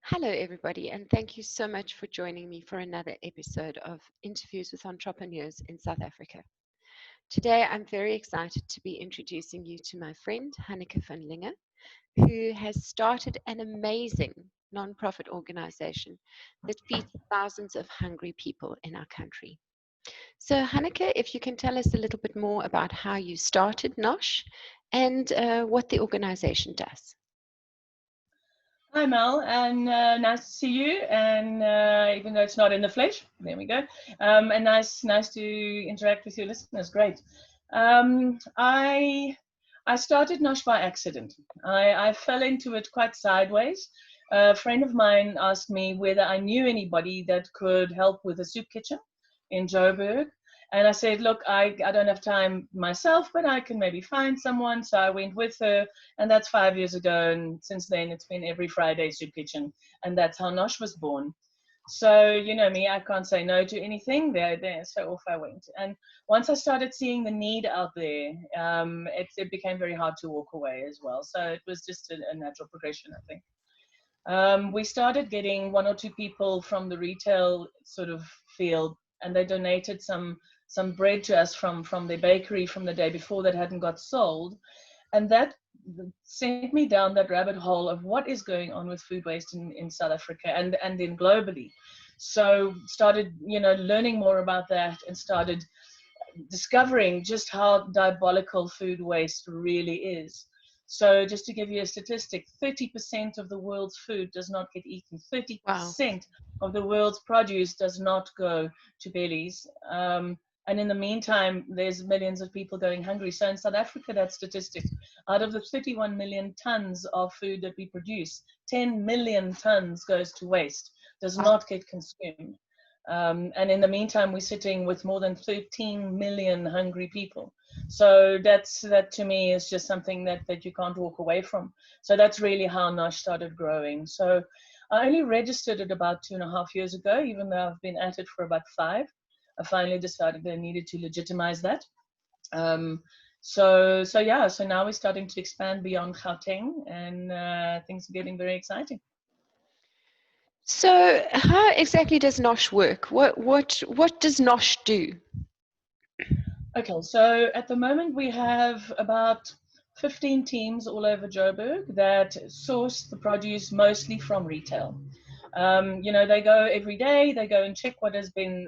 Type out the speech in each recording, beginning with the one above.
Hello, everybody, and thank you so much for joining me for another episode of Interviews with Entrepreneurs in South Africa. Today, I'm very excited to be introducing you to my friend, Hanneke van Linge, who has started an amazing nonprofit organization that feeds thousands of hungry people in our country. So, Hanneke, if you can tell us a little bit more about how you started NOSH and what the organization does. Hi Mel, and nice to see you. And even though it's not in the flesh, there we go. And nice to interact with your listeners. Great. I started NOSH by accident. I fell into it quite sideways. A friend of mine asked me whether I knew anybody that could help with a soup kitchen in Joburg. And I said, look, I don't have time myself, but I can maybe find someone. So I went with her, and that's 5 years ago. And since then, it's been every Friday soup kitchen. And that's how NOSH was born. So, you know me, I can't say no to anything. So off I went. And once I started seeing the need out there, it became very hard to walk away as well. So it was just a natural progression, I think. We started getting one or two people from the retail sort of field, and they donated some bread to us from their bakery from the day before that hadn't got sold. And that sent me down that rabbit hole of what is going on with food waste in South Africa and then globally. So started, learning more about that and started discovering just how diabolical food waste really is. So just to give you a statistic, 30% of the world's food does not get eaten. Wow. 30% of the world's produce does not go to bellies. And in the meantime, there's millions of people going hungry. So in South Africa, that statistic, out of the 31 million tons of food that we produce, 10 million tons goes to waste, does Wow. not get consumed. And in the meantime, we're sitting with more than 13 million hungry people. So that to me is just something that you can't walk away from. So that's really how NOSH started growing. So I only registered it about 2.5 years ago, even though I've been at it for about 5. I finally decided I needed to legitimize that. So now we're starting to expand beyond Gauteng, and things are getting very exciting. So, how exactly does NOSH work? What does NOSH do? Okay, so at the moment we have about 15 teams all over Joburg that source the produce mostly from retail. They go every day. They go and check what has been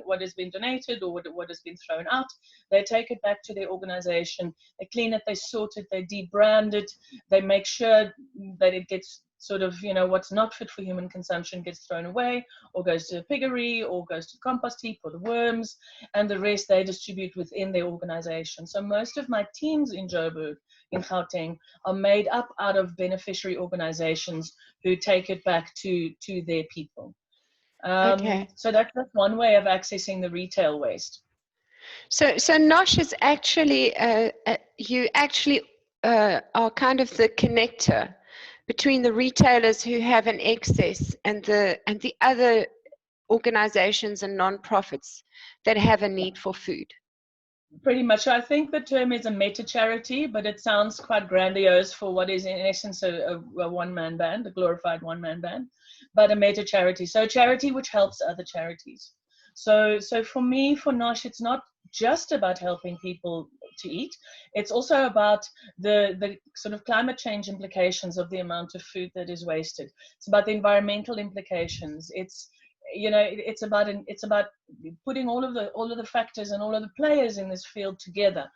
donated or what has been thrown out. They take it back to their organization. They clean it. They sort it. They debrand it. They make sure that it gets sort of, what's not fit for human consumption gets thrown away or goes to a piggery or goes to the compost heap for the worms, and the rest they distribute within their organization. So most of my teams in Joburg, in Gauteng, are made up out of beneficiary organizations who take it back to their people. Okay. So that's one way of accessing the retail waste. So NOSH is actually you actually are kind of the connector between the retailers who have an excess and the other organizations and non-profits that have a need for food. Pretty much. I think the term is a meta charity, but it sounds quite grandiose for what is in essence a one-man band, a glorified one-man band, but a meta charity. So a charity which helps other charities. So for me, for NOSH, it's not just about helping people to eat. It's also about the sort of climate change implications of the amount of food that is wasted. It's about the environmental implications. It's about putting all of the factors and all of the players in this field together,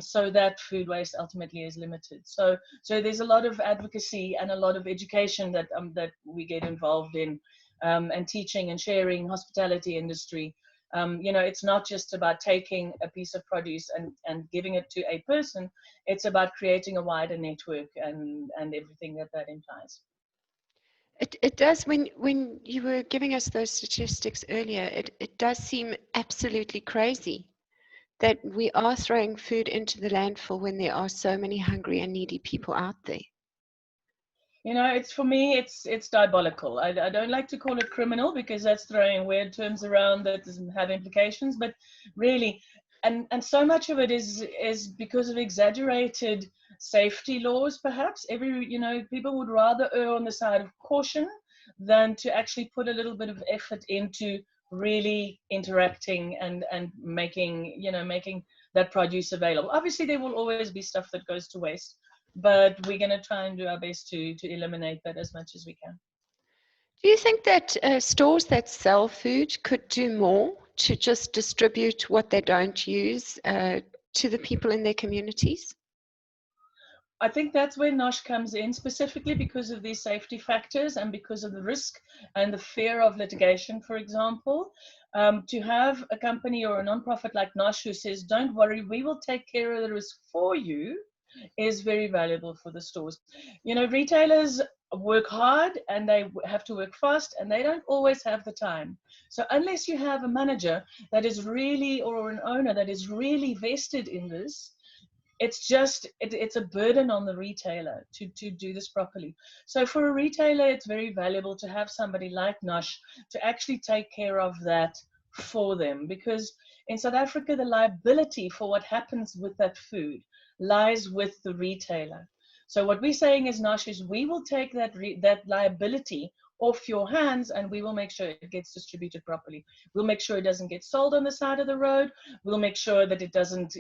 so that food waste ultimately is limited. So there's a lot of advocacy and a lot of education that we get involved in, and teaching and sharing, hospitality industry. It's not just about taking a piece of produce and giving it to a person. It's about creating a wider network and everything that implies. It does, when you were giving us those statistics earlier, it does seem absolutely crazy that we are throwing food into the landfill when there are so many hungry and needy people out there. It's, for me, it's diabolical. I don't like to call it criminal because that's throwing weird terms around that doesn't have implications, but really, and so much of it is because of exaggerated safety laws, perhaps. People would rather err on the side of caution than to actually put a little bit of effort into really interacting and making, making that produce available. Obviously, there will always be stuff that goes to waste, but we're going to try and do our best to eliminate that as much as we can. Do you think that stores that sell food could do more to just distribute what they don't use to the people in their communities? I think that's where NOSH comes in, specifically because of these safety factors and because of the risk and the fear of litigation, for example. To have a company or a nonprofit like NOSH who says, don't worry, we will take care of the risk for you, is very valuable for the stores. Retailers work hard and they have to work fast, and they don't always have the time. So unless you have a manager that is really, or an owner that is really vested in this, it's a burden on the retailer to do this properly. So for a retailer, it's very valuable to have somebody like NOSH to actually take care of that for them, because in South Africa, the liability for what happens with that food lies with the retailer. So what we're saying as NOSH is, we will take that liability off your hands, and we will make sure it gets distributed properly. We'll make sure it doesn't get sold on the side of the road. We'll make sure that it doesn't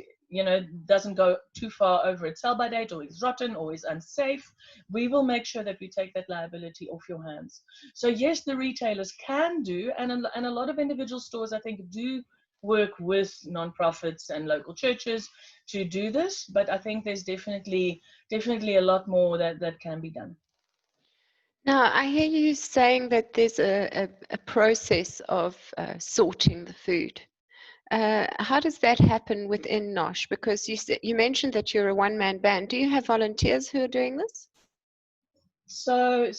go too far over its sell-by date, or is rotten, or is unsafe. We will make sure that we take that liability off your hands. So yes, the retailers can do, and a lot of individual stores, I think, do work with nonprofits and local churches to do this, but I think there's definitely a lot more that can be done. Now, I hear you saying that there's a process of sorting the food. How does that happen within NOSH? Because you mentioned that you're a one-man band. Do you have volunteers who are doing this? So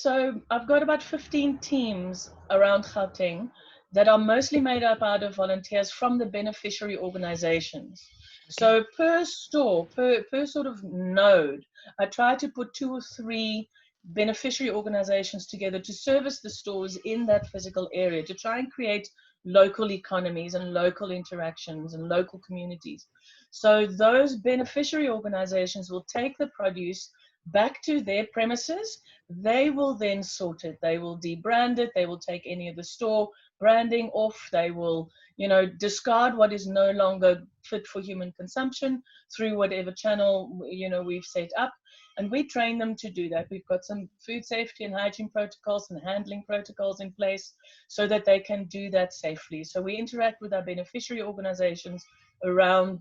I've got about 15 teams around Gauteng that are mostly made up out of volunteers from the beneficiary organizations. Okay. So per store, per sort of node, I try to put 2 or 3 beneficiary organizations together to service the stores in that physical area, to try and create local economies and local interactions and local communities. So those beneficiary organizations will take the produce back to their premises. They will then sort it. They will debrand it. They will take any of the store branding off. They will, discard what is no longer fit for human consumption through whatever channel, we've set up. And we train them to do that. We've got some food safety and hygiene protocols and handling protocols in place so that they can do that safely. So we interact with our beneficiary organizations around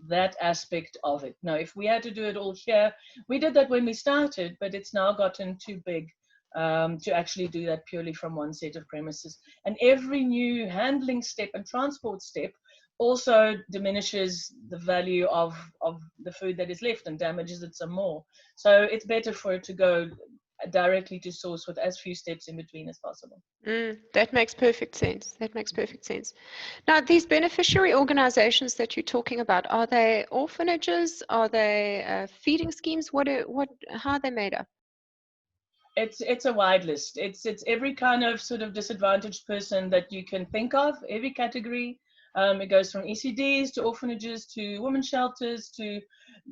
that aspect of it. Now, if we had to do it all here, we did that when we started, but it's now gotten too big to actually do that purely from one set of premises. And every new handling step and transport step also diminishes the value of the food that is left and damages it some more. So it's better for it to go directly to source with as few steps in between as possible. That makes perfect sense. That makes perfect sense. Now, these beneficiary organizations that you're talking about, are they orphanages? Are they feeding schemes? How are they made up? It's a wide list. It's every kind of sort of disadvantaged person that you can think of, every category. It goes from ECDs to orphanages to women's shelters to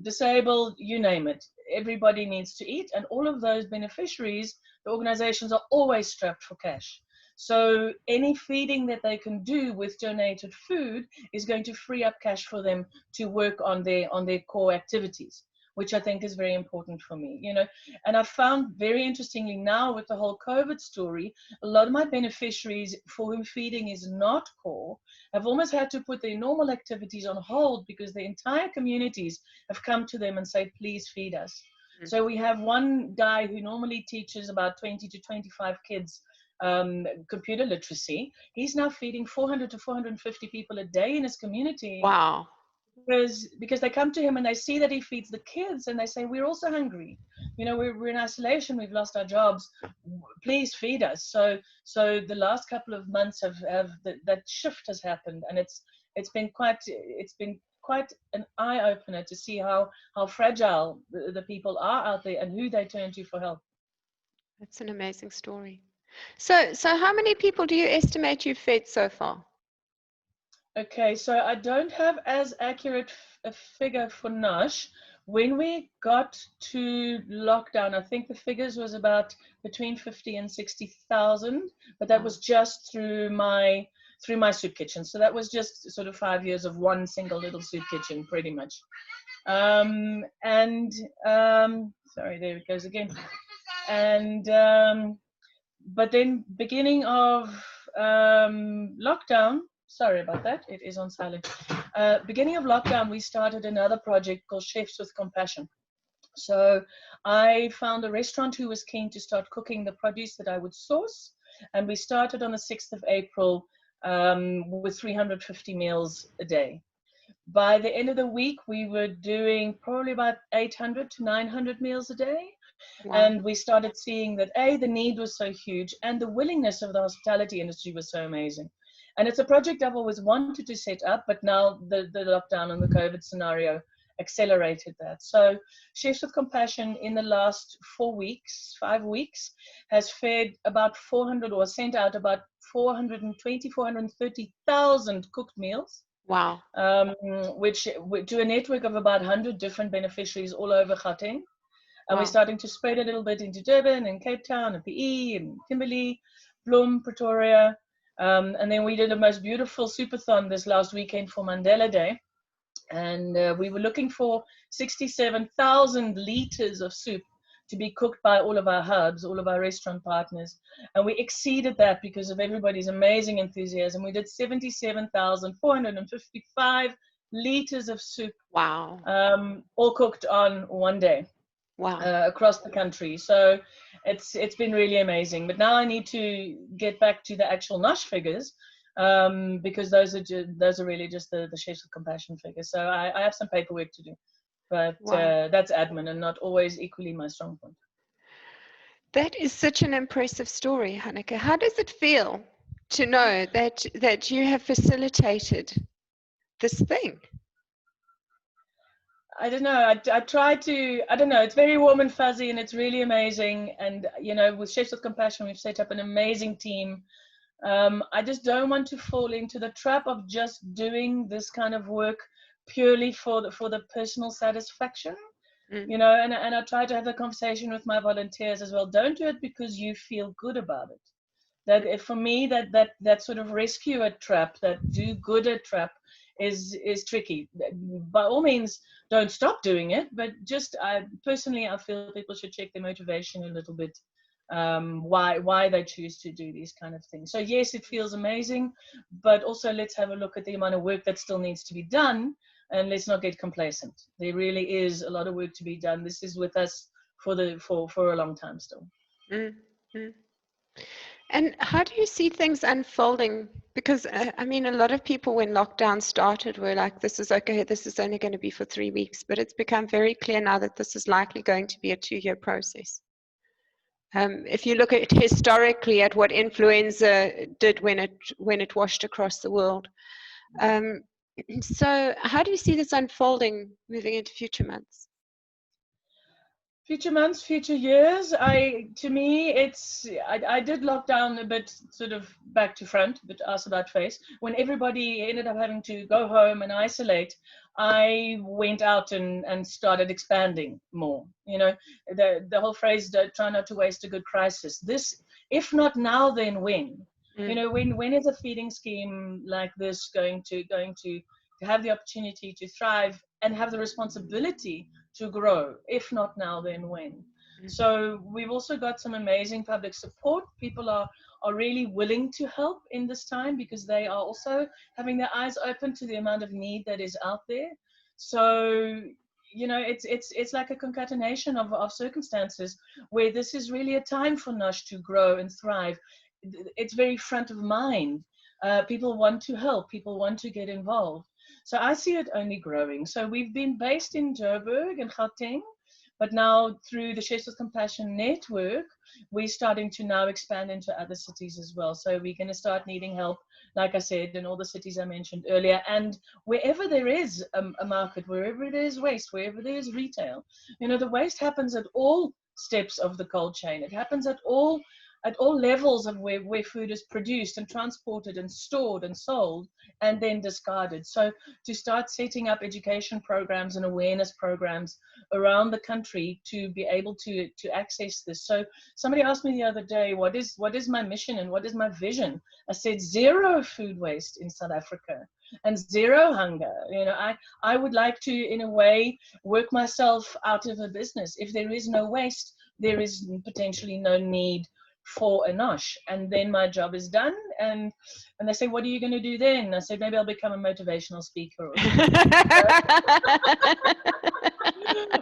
disabled, you name it. Everybody needs to eat, and all of those beneficiaries, the organizations are always strapped for cash. So any feeding that they can do with donated food is going to free up cash for them to work on their core activities, which I think is very important for me, And I found very interestingly now with the whole COVID story, a lot of my beneficiaries for whom feeding is not core have almost had to put their normal activities on hold because the entire communities have come to them and say, please feed us. So we have one guy who normally teaches about 20 to 25 kids computer literacy. He's now feeding 400 to 450 people a day in his community. Wow. Because they come to him and they see that he feeds the kids and they say, we're also hungry. We're in isolation. We've lost our jobs. Please feed us. So the last couple of months that shift has happened, and it's been quite an eye opener to see how fragile the people are out there and who they turn to for help. That's an amazing story. So how many people do you estimate you've fed so far? Okay, so I don't have as accurate a figure for NOSH. When we got to lockdown, I think the figures was about between 50 and 60,000, but that Wow. was just through my soup kitchen. So that was just sort of 5 years of one single little soup kitchen, pretty much. And sorry, there it goes again. And but then beginning of lockdown, sorry about that, it is on silent. Beginning of lockdown, we started another project called Chefs with Compassion. So I found a restaurant who was keen to start cooking the produce that I would source, and we started on the 6th of April with 350 meals a day. By the end of the week, we were doing probably about 800 to 900 meals a day. Wow. And we started seeing that, A, the need was so huge, and the willingness of the hospitality industry was so amazing. And it's a project I've always wanted to set up, but now the lockdown and the COVID scenario accelerated that. So Chefs with Compassion in the last 5 weeks, has fed about 400 or sent out about 420, 430,000 cooked meals. Wow. Which to a network of about 100 different beneficiaries all over Gauteng. And Wow. we're starting to spread a little bit into Durban and Cape Town and PE and Kimberley, Bloem, Pretoria. And then we did a most beautiful superthon this last weekend for Mandela Day. And we were looking for 67,000 liters of soup to be cooked by all of our hubs, all of our restaurant partners. And we exceeded that because of everybody's amazing enthusiasm. We did 77,455 liters of soup, Wow. all cooked on one day. Wow. Across the country. So it's been really amazing. But now I need to get back to the actual NOSH figures, because those are really just the Chefs with Compassion figures. So I have some paperwork to do, but Wow. that's admin and not always equally my strong point. That is such an impressive story, Hanneke. How does it feel to know that you have facilitated this thing? I don't know. I try to, I don't know. It's very warm and fuzzy and it's really amazing. And, you know, with Chefs with Compassion, we've set up an amazing team. I just don't want to fall into the trap of just doing this kind of work purely for the personal satisfaction. You know, and I try to have the conversation with my volunteers as well. Don't do it because you feel good about it. That for me, that sort of rescuer trap, that do gooder trap, is tricky. By all means, don't stop doing it, but just I feel people should check their motivation a little bit, why they choose to do these kind of things. So yes, it feels amazing, but also let's have a look at the amount of work that still needs to be done, and let's not get complacent. There really is a lot of work to be done. This is with us for a long time still. Mm-hmm. And how do you see things unfolding? Because I mean, a lot of people when lockdown started were like, this is okay, this is only going to be for 3 weeks, but it's become very clear now that this is likely going to be a 2-year process. If you look at historically at what influenza did when it washed across the world. So how do you see this unfolding moving into future months? Future months, future years. To me, I did lock down a bit, sort of back to front, but ass about face. When everybody ended up having to go home and isolate, I went out and started expanding more. You know, the whole phrase, try not to waste a good crisis. This, if not now, then when? You know, when is a feeding scheme like this going to have the opportunity to thrive and have the responsibility to grow? If not now, then when? So we've also got some amazing public support. People are really willing to help in this time because they are also having their eyes open to the amount of need that is out there. So, you know, it's like a concatenation of circumstances where this is really a time for NOSH to grow and thrive. It's very front of mind. People want to help. People want to get involved. So I see it only growing. So we've been based in Joburg and Gauteng, but now through the Chefs with Compassion network, we're starting to now expand into other cities as well. So we're going to start needing help, like I said, in all the cities I mentioned earlier. And wherever there is a market, wherever there is waste, wherever there is retail, you know, the waste happens at all steps of the cold chain. It happens at all at all levels of where food is produced and transported and stored and sold and then discarded. So to start setting up education programs and awareness programs around the country to be able to access this. So somebody asked me the other day, what is my mission and what is my vision? I said 0 food waste in South Africa and 0 hunger. You know, I would like to, in a way, work myself out of a business. If there is no waste, there is potentially no need for a NOSH, and then my job is done. And they say, what are you going to do then? I said, maybe I'll become a motivational speaker or something.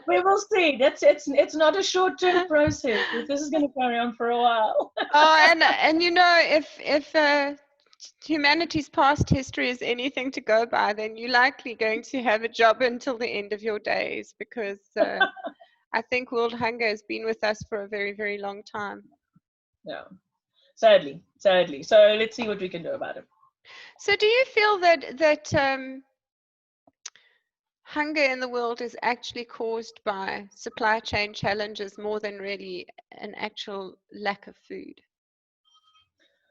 We will see. It's not a short-term process. This is going to carry on for a while. And you know, if humanity's past history is anything to go by, then you're likely going to have a job until the end of your days, because I think world hunger has been with us for a very, very long time. Yeah, sadly. So let's see what we can do about it. So do you feel that hunger in the world is actually caused by supply chain challenges more than really an actual lack of food?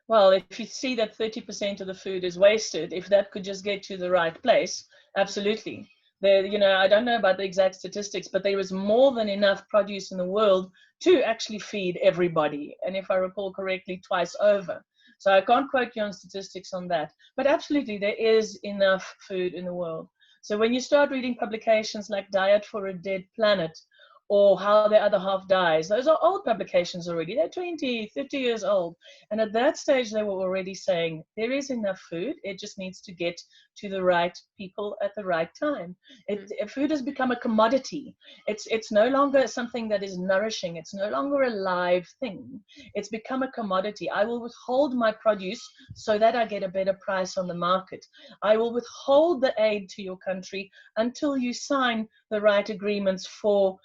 Well, if you see that 30% of the food is wasted, if that could just get to the right place, absolutely. There, you know, I don't know about the exact statistics, but there is more than enough produce in the world to actually feed everybody. And if I recall correctly, twice over. So I can't quote you on statistics on that. But absolutely, there is enough food in the world. So when you start reading publications like Diet for a Dead Planet, or How the Other Half Dies, those are old publications already. They're 20, 50 years old. And at that stage, they were already saying there is enough food. It just needs to get to the right people at the right time. Food has become a commodity. It's no longer something that is nourishing. It's no longer a live thing. It's become a commodity. I will withhold my produce so that I get a better price on the market. I will withhold the aid to your country until you sign the right agreements for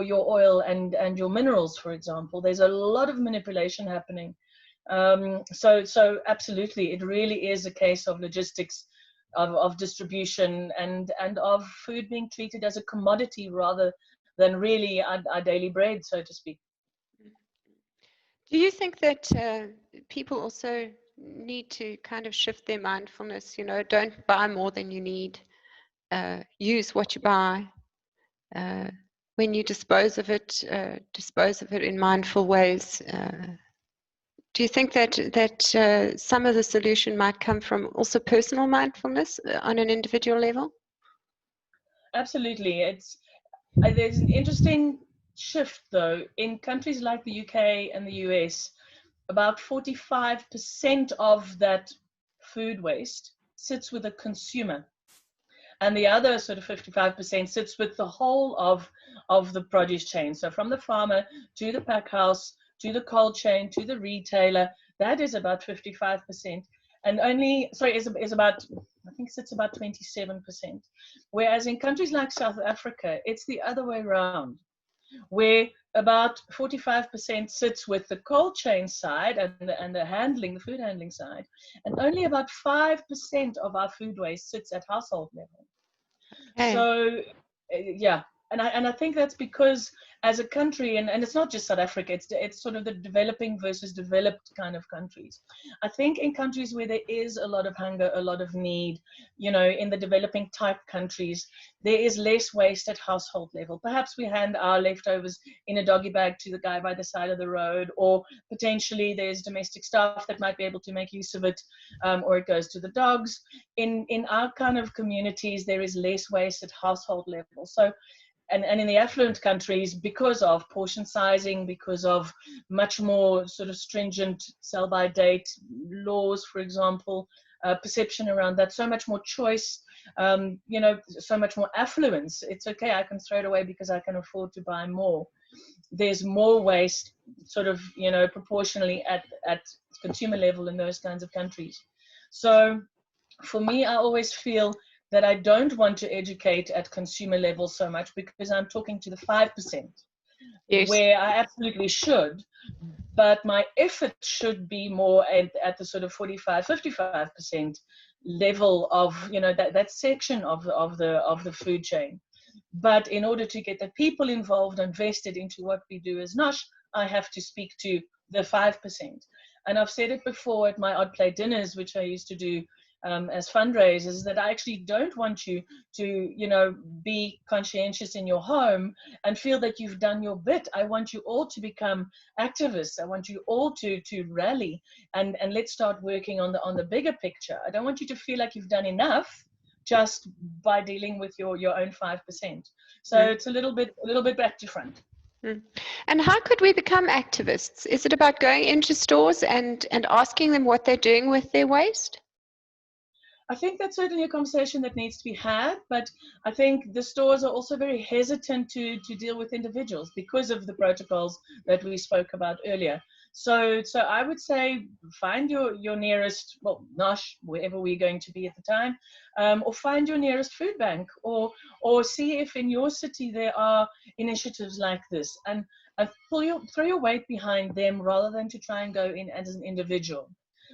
your oil and your minerals, for example. There's a lot of manipulation happening. So absolutely, it really is a case of logistics, of distribution, and of food being treated as a commodity rather than really our daily bread, so to speak. Do you think that people also need to kind of shift their mindfulness? You know, don't buy more than you need. Use what you buy. When you dispose of it in mindful ways. Do you think that some of the solution might come from also personal mindfulness on an individual level? Absolutely. There's an interesting shift, though. In countries like the UK and the US, about 45% of that food waste sits with a consumer. And the other sort of 55% sits with the whole of the produce chain. So from the farmer to the pack house, to the cold chain, to the retailer, that is about 55%. And is about, I think it's about 27%. Whereas in countries like South Africa, it's the other way around, where about 45% sits with the cold chain side and the food handling side, and only about 5% of our food waste sits at household level. Okay. So, yeah, and I think that's because as a country, and it's not just South Africa, it's sort of the developing versus developed kind of countries. I think in countries where there is a lot of hunger, a lot of need, you know, in the developing type countries, there is less waste at household level. Perhaps we hand our leftovers in a doggy bag to the guy by the side of the road, or potentially there's domestic staff that might be able to make use of it, or it goes to the dogs. In our kind of communities, there is less waste at household level. So, and in the affluent countries, because of portion sizing, because of much more sort of stringent sell-by date laws, for example, perception around that, so much more choice, you know, so much more affluence. It's okay, I can throw it away because I can afford to buy more. There's more waste, sort of, you know, proportionally at consumer level in those kinds of countries. So for me, I always feel that I don't want to educate at consumer level so much, because I'm talking to the 5%, yes, where I absolutely should, but my effort should be more at the sort of 45-55% level of, you know, that section of the food chain. But in order to get the people involved and vested into what we do as NOSH, I have to speak to the 5%. And I've said it before at my odd play dinners, which I used to do as fundraisers, that I actually don't want you to, be conscientious in your home and feel that you've done your bit. I want you all to become activists. I want you all to rally and let's start working on the bigger picture. I don't want you to feel like you've done enough just by dealing with your own 5%. So it's a little bit back to front. And how could we become activists? Is it about going into stores and asking them what they're doing with their waste? I think that's certainly a conversation that needs to be had, but I think the stores are also very hesitant to deal with individuals because of the protocols that we spoke about earlier. So I would say find your nearest, NOSH, wherever we're going to be at the time, or find your nearest food bank, or see if in your city there are initiatives like this, and throw your weight behind them rather than to try and go in as an individual.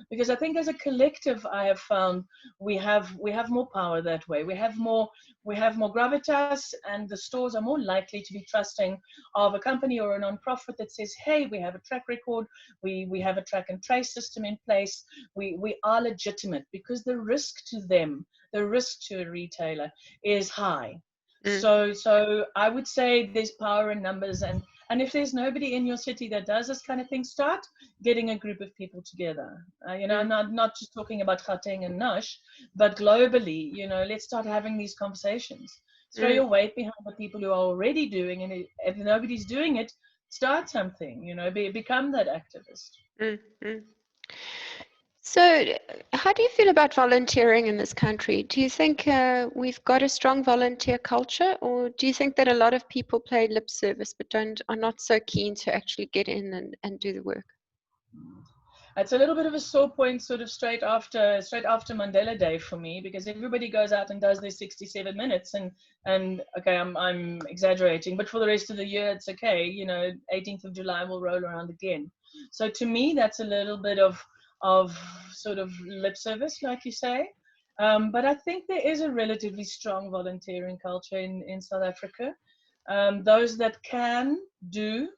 Because I think as a collective, I have found we have more power that way. We have more gravitas, and the stores are more likely to be trusting of a company or a non-profit that says, hey, we have a track record, we have a track and trace system in place, we are legitimate, because the risk to them, the risk to a retailer is high. So I would say there's power in numbers, and if there's nobody in your city that does this kind of thing, start getting a group of people together. I'm not just talking about Gauteng and NOSH, but globally, let's start having these conversations. Throw your weight behind the people who are already doing, and if nobody's doing it, start something, become that activist. So how do you feel about volunteering in this country? Do you think we've got a strong volunteer culture, or do you think that a lot of people play lip service but are not so keen to actually get in and do the work? It's a little bit of a sore point sort of straight after Mandela Day for me, because everybody goes out and does their 67 minutes and okay, I'm exaggerating, but for the rest of the year it's okay, 18th of July will roll around again. So to me that's a little bit of sort of lip service, like you say. But I think there is a relatively strong volunteering culture in South Africa. Those that can do.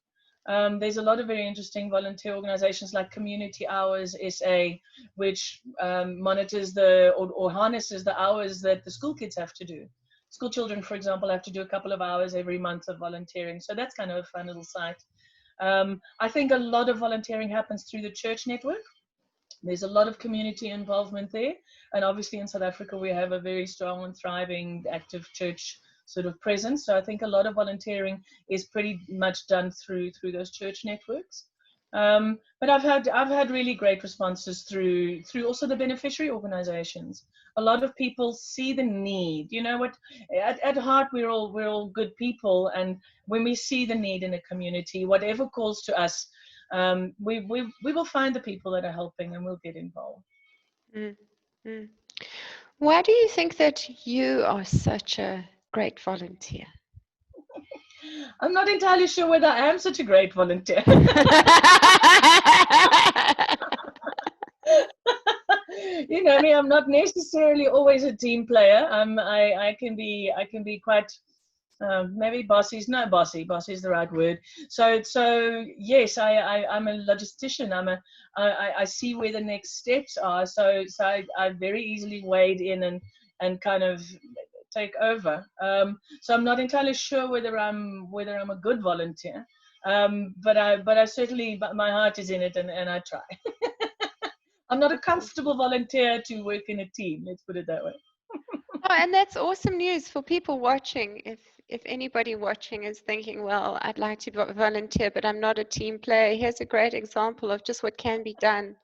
There's a lot of very interesting volunteer organizations like Community Hours SA, which monitors or harnesses the hours that the school kids have to do. School children, for example, have to do a couple of hours every month of volunteering. So that's kind of a fun little site. I think a lot of volunteering happens through the church network. There's a lot of community involvement there. And obviously in South Africa, we have a very strong and thriving active church sort of presence. So I think a lot of volunteering is pretty much done through those church networks. But I've had really great responses through also the beneficiary organizations. A lot of people see the need. You know what? At heart, we're all good people, and when we see the need in a community, whatever calls to us, we will find the people that are helping, and we'll get involved. Why do you think that you are such a great volunteer? I'm not entirely sure whether I am such a great volunteer. You know me, I'm not necessarily always a team player. I can be quite maybe bossy is the right word. So yes, I'm a logistician. I see where the next steps are. So I very easily wade in and kind of take over. So I'm not entirely sure whether I'm a good volunteer. But I certainly, my heart is in it, and I try. I'm not a comfortable volunteer to work in a team. Let's put it that way. Oh, and that's awesome news for people watching. If anybody watching is thinking, well, I'd like to volunteer, but I'm not a team player, here's a great example of just what can be done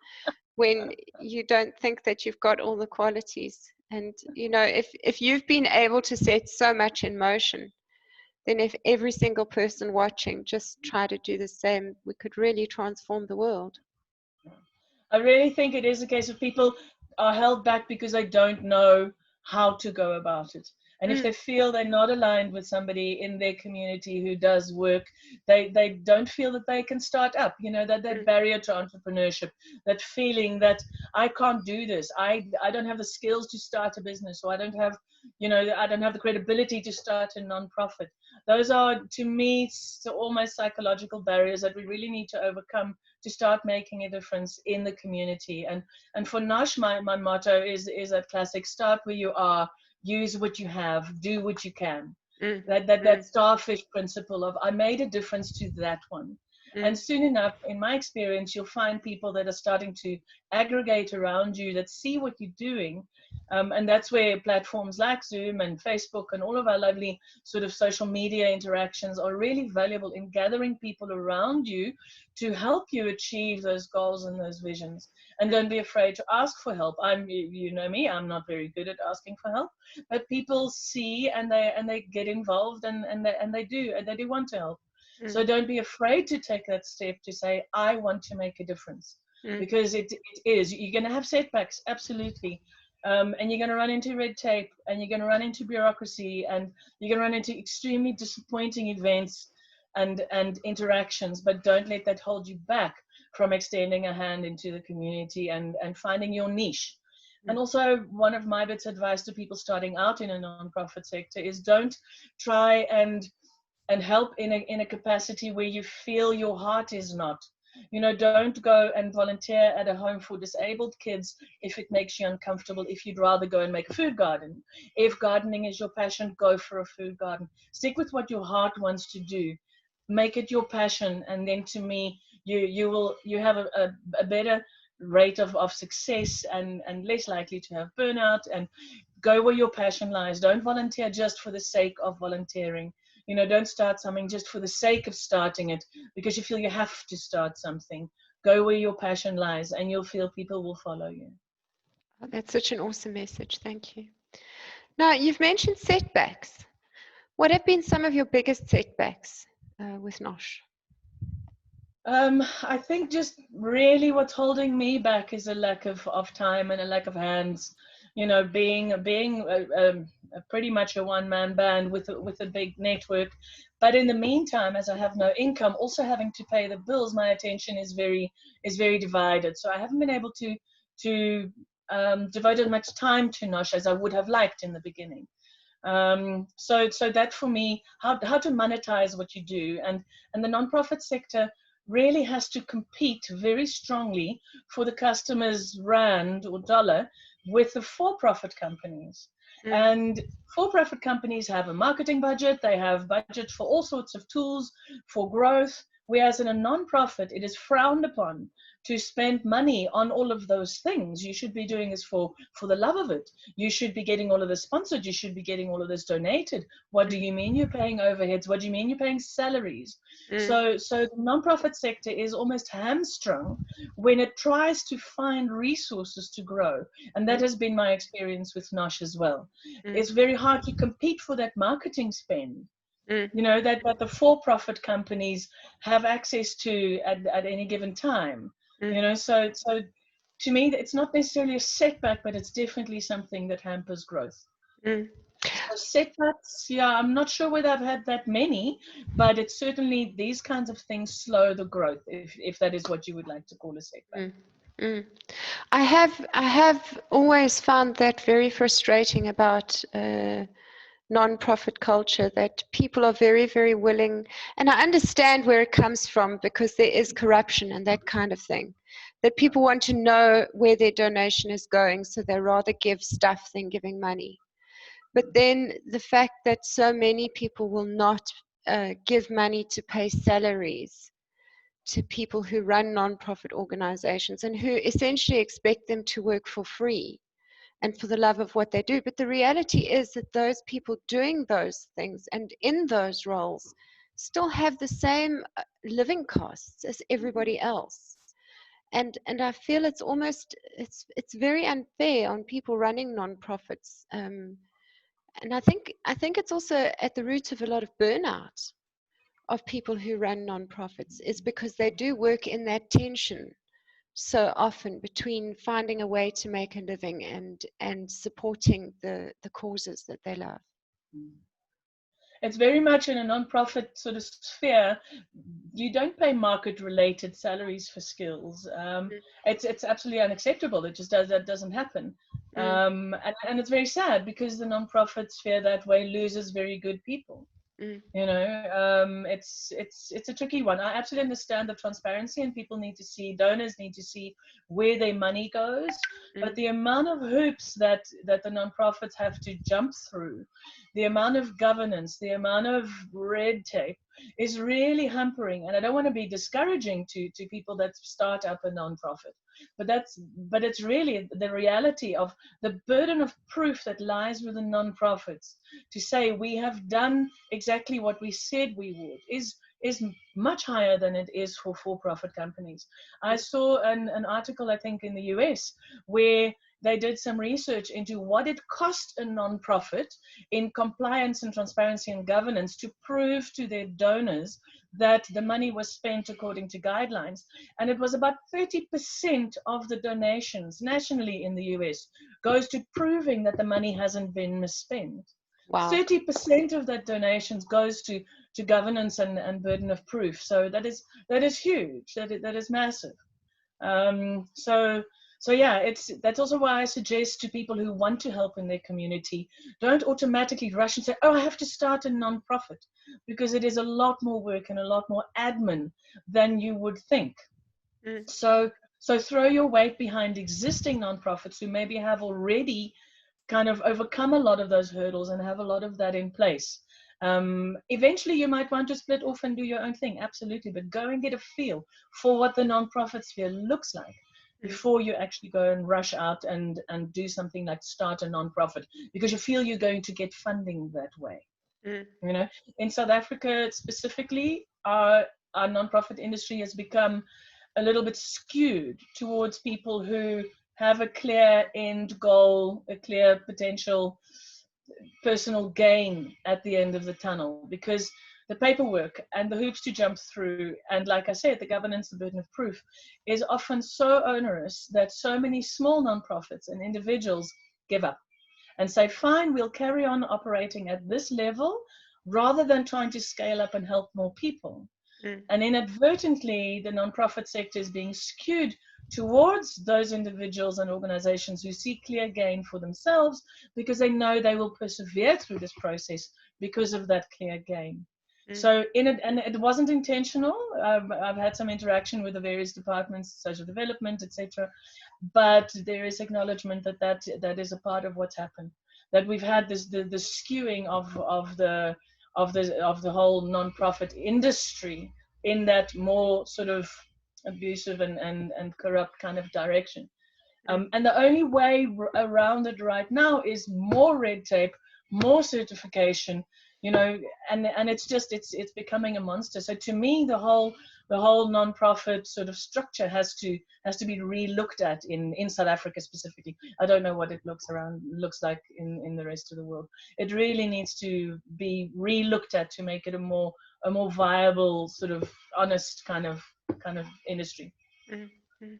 when you don't think that you've got all the qualities. And, if you've been able to set so much in motion, then if every single person watching just try to do the same, we could really transform the world. I really think it is a case of people are held back because they don't know how to go about it. And if they feel they're not aligned with somebody in their community who does work, they don't feel that they can start up, that barrier to entrepreneurship, that feeling that I can't do this. I don't have the skills to start a business, or I don't have the credibility to start a nonprofit. Those are, to me, almost psychological barriers that we really need to overcome to start making a difference in the community. And for NOSH, my motto is that classic: start where you are, use what you have, do what you can. Mm, That mm, starfish principle of I made a difference to that one. And mm, soon enough, in my experience, you'll find people that are starting to aggregate around you, that see what you're doing. And that's where platforms like Zoom and Facebook and all of our lovely sort of social media interactions are really valuable in gathering people around you to help you achieve those goals and those visions. And don't be afraid to ask for help. You know me, I'm not very good at asking for help, but people see and they get involved, and they do want to help. mm, So don't be afraid to take that step to say, I want to make a difference, mm, because it is. You're going to have setbacks, absolutely. And you're going to run into red tape, and you're going to run into bureaucracy, and you're going to run into extremely disappointing events and interactions, but don't let that hold you back from extending a hand into the community and finding your niche. mm. And also, one of my bits of advice to people starting out in a nonprofit sector is don't try and help in a capacity where you feel your heart is not. Don't go and volunteer at a home for disabled kids if it makes you uncomfortable, if you'd rather go and make a food garden. If gardening is your passion, go for a food garden. Stick with what your heart wants to do. Make it your passion, and then to me, you have a better rate of success, and less likely to have burnout. And go where your passion lies. Don't volunteer just for the sake of volunteering. Don't start something just for the sake of starting it because you feel you have to start something. Go where your passion lies, and you'll feel people will follow you. Oh, that's such an awesome message. Thank you. Now, you've mentioned setbacks. What have been some of your biggest setbacks with NOSH? I think just really what's holding me back is a lack of time and a lack of hands. Being pretty much a one-man band with a big network, but in the meantime, as I have no income, also having to pay the bills, my attention is very divided. So I haven't been able to devote as much time to NOSH as I would have liked in the beginning. So that for me, how to monetize what you do, and the nonprofit sector really has to compete very strongly for the customer's rand or dollar with the for-profit companies. Mm, And for-profit companies have a marketing budget, they have budget for all sorts of tools for growth, whereas in a non-profit, it is frowned upon to spend money on all of those things. You should be doing this for the love of it. You should be getting all of this sponsored. You should be getting all of this donated. What do you mean you're paying overheads? What do you mean you're paying salaries? mm, So the nonprofit sector is almost hamstrung when it tries to find resources to grow. And that mm, has been my experience with NOSH as well. mm, It's very hard to compete for that marketing spend, mm, that the for-profit companies have access to at any given time. mm, So to me, it's not necessarily a setback, but it's definitely something that hampers growth. mm. So setbacks, yeah, I'm not sure whether I've had that many, but it's certainly these kinds of things slow the growth, if that is what you would like to call a setback. Mm, mm. I have always found that very frustrating about non-profit culture, that people are very, very willing, and I understand where it comes from because there is corruption and that kind of thing, that people want to know where their donation is going, so they rather give stuff than giving money. But then the fact that so many people will not give money to pay salaries to people who run non-profit organizations and who essentially expect them to work for free and for the love of what they do. But the reality is that those people doing those things and in those roles still have the same living costs as everybody else. And I feel it's almost it's very unfair on people running nonprofits. And I think it's also at the root of a lot of burnout of people who run nonprofits, is because they do work in that tension so often between finding a way to make a living and supporting the causes that they love. It's very much in a non-profit sort of sphere. You don't pay market-related salaries for skills. It's absolutely unacceptable. That doesn't happen. Mm, And it's very sad because the non-profit sphere that way loses very good people. Mm, It's a tricky one. I absolutely understand the transparency, and people need to see, donors need to see where their money goes. But mm, the amount of hoops that the nonprofits have to jump through, the amount of governance, the amount of red tape is really hampering. And I don't want to be discouraging to people that start up a nonprofit, but it's really the reality of the burden of proof that lies with the nonprofits to say we have done exactly what we said we would is much higher than it is for for-profit companies. I mm, saw an article, I think, in the US where they did some research into what it cost a nonprofit in compliance and transparency and governance to prove to their donors that the money was spent according to guidelines. And it was about 30% of the donations nationally in the US goes to proving that the money hasn't been misspent. wow. 30% of that donations goes to governance and burden of proof. So that is huge. That is massive. So yeah, that's also why I suggest to people who want to help in their community, don't automatically rush and say, oh, I have to start a nonprofit, because it is a lot more work and a lot more admin than you would think. Mm, So throw your weight behind existing nonprofits who maybe have already kind of overcome a lot of those hurdles and have a lot of that in place. Eventually, you might want to split off and do your own thing, absolutely, but go and get a feel for what the nonprofit sphere looks like mm, before you actually go and rush out and do something like start a nonprofit, because you feel you're going to get funding that way. mm, You know, in South Africa specifically, our nonprofit industry has become a little bit skewed towards people who have a clear end goal, a clear potential personal gain at the end of the tunnel, because the paperwork and the hoops to jump through, and like I said, the governance, the burden of proof, is often so onerous that so many small nonprofits and individuals give up and say, fine, we'll carry on operating at this level rather than trying to scale up and help more people. mm, And inadvertently, the nonprofit sector is being skewed towards those individuals and organizations who see clear gain for themselves because they know they will persevere through this process because of that clear gain. mm, So and it wasn't intentional. I've had some interaction with the various departments, social development, etc. But there is acknowledgement that is a part of what's happened. That we've had the skewing of the whole nonprofit industry in that more sort of abusive and corrupt kind of direction. mm, And the only way around it right now is more red tape, more certification, and it's becoming a monster. So to me, the whole nonprofit sort of structure has to be re-looked at in South Africa specifically. I don't know what it looks like in the rest of the world. It really needs to be re-looked at to make it a more viable, sort of honest kind of industry. mm, mm.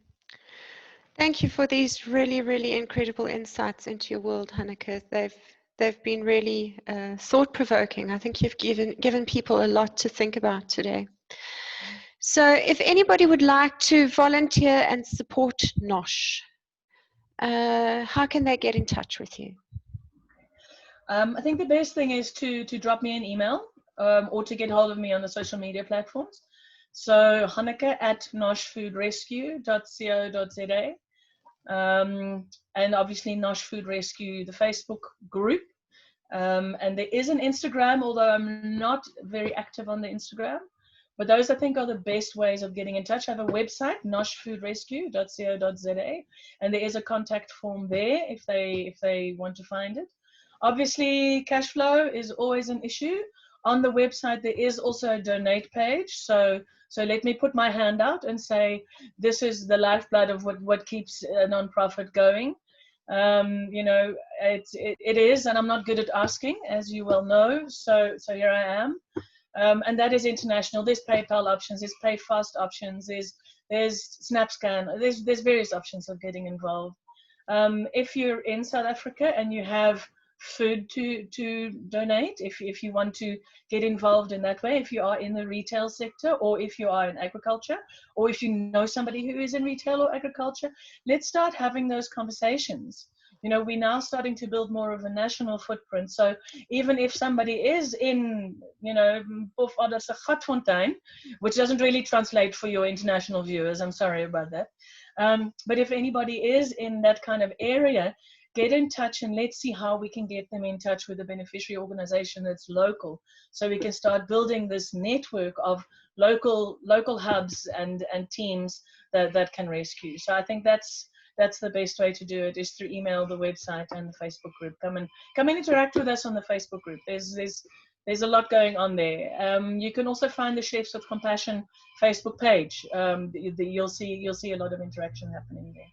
Thank you for these really, really incredible insights into your world, Hanneke. They've been really thought-provoking. I think you've given people a lot to think about today. So if anybody would like to volunteer and support NOSH, how can they get in touch with you? I think the best thing is to drop me an email, or to get hold of me on the social media platforms. So Hanneke at noshfoodrescue.co.za, and obviously NOSH Food Rescue, the Facebook group. And there is an Instagram, although I'm not very active on the Instagram. But those, I think, are the best ways of getting in touch. I have a website, noshfoodrescue.co.za, and there is a contact form there if they want to find it. Obviously, cash flow is always an issue. On the website, there is also a donate page. So let me put my hand out and say, this is the lifeblood of what keeps a nonprofit going. It is, and I'm not good at asking, as you well know. So here I am. And that is international. There's PayPal options, there's PayFast options, there's SnapScan, there's various options of getting involved. If you're in South Africa and you have food to donate, if you want to get involved in that way, if you are in the retail sector, or if you are in agriculture, or if you know somebody who is in retail or agriculture, let's start having those conversations. We're now starting to build more of a national footprint. So even if somebody is in, Gatfontein, which doesn't really translate for your international viewers, I'm sorry about that. But if anybody is in that kind of area, get in touch and let's see how we can get them in touch with a beneficiary organization that's local, so we can start building this network of local hubs and teams that can rescue. So I think that's the best way to do it, is through email, the website, and the Facebook group. Come and interact with us on the Facebook group. There's a lot going on there. You can also find the Chefs with Compassion Facebook page. You'll see a lot of interaction happening there.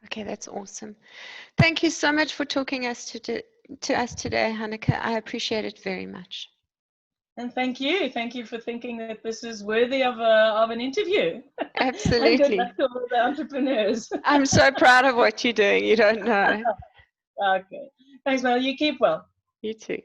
Okay, that's awesome. Thank you so much for talking to us today, Hanneke. I appreciate it very much. And thank you for thinking that this is worthy of an interview. Absolutely. And good luck to all the entrepreneurs. I'm so proud of what you're doing. You don't know. Okay. Thanks, Mel. You keep well. You too.